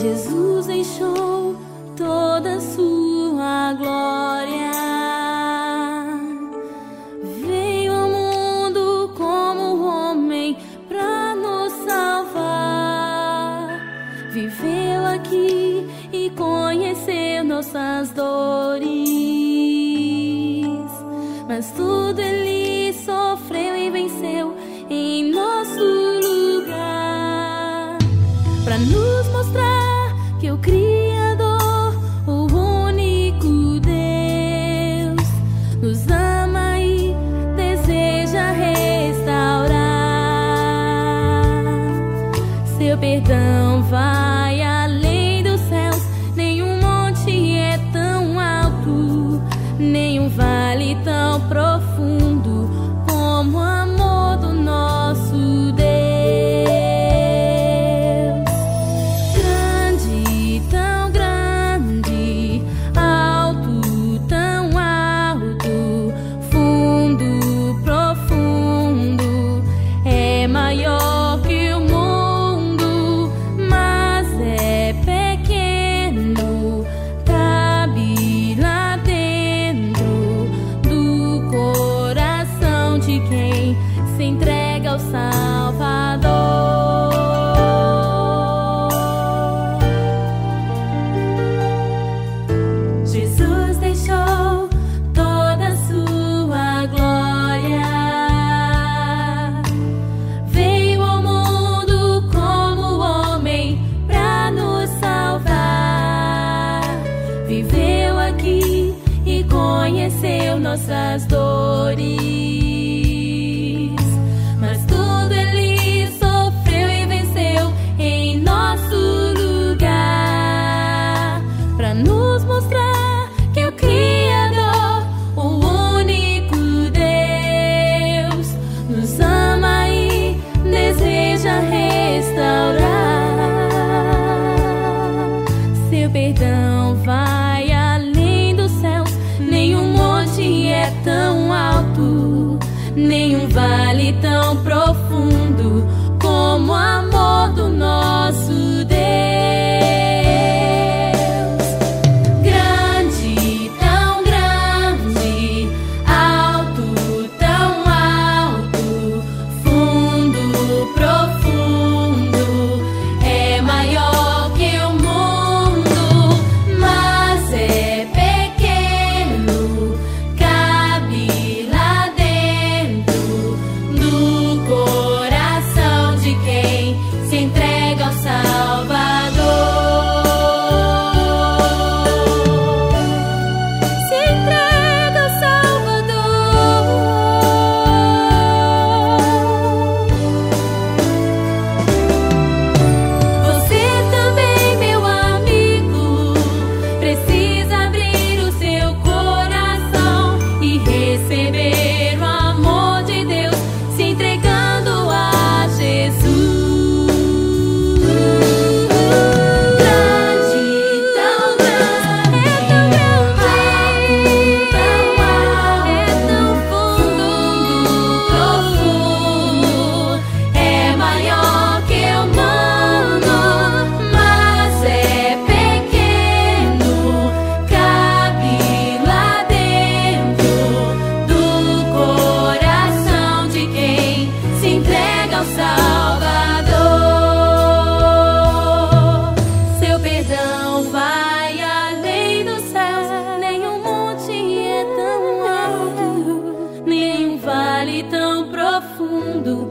Jesus deixou toda a sua glória, veio ao mundo como homem pra nos salvar, viveu aqui e conheceu nossas dores, mas tudo ele sofreu e venceu em nosso lugar, pra nos mostrar que o Criador, o único Deus, nos ama e deseja restaurar. Seu perdão vai além dos céus, nenhum monte é tão alto, nenhum vale tão profundo como o amor do nosso Deus. Grande, tão grande, alto, tão alto, fundo, profundo, é maior que o mundo, mas é pequeno, cabe lá dentro do coração de quem se entrega ao Salvador. Jesus deixou toda a sua glória, veio ao mundo como homem pra nos salvar, viveu aqui e conheceu nossas dores, mas tudo ele sofreu e venceu em nosso lugar, pra nos mostrar que o Criador, o único Deus, nos ama e deseja restaurar. Seu perdão vai além dos céus, nenhum monte é tão alto, nenhum vale tão profundo como o amor do nosso Deus. Grande, tão grande, alto, tão alto, fundo, profundo, é maior que o mundo, mas é pequeno, cabe lá dentro do coração de quem se entrega ao Salvador. Se entrega ao Salvador. Você também, meu amigo, precisa abrir o seu coração e receber o amor de Deus, se entregando a Jesus. Grande, tão grande, é tão grande, tão alto, é tão fundo, profundo, é maior que o mundo, mas é pequeno, cabe lá dentro do coração de quem se entrega ao Salvador. Seu perdão vai além dos céus, nenhum monte é tão alto, nenhum vale tão profundo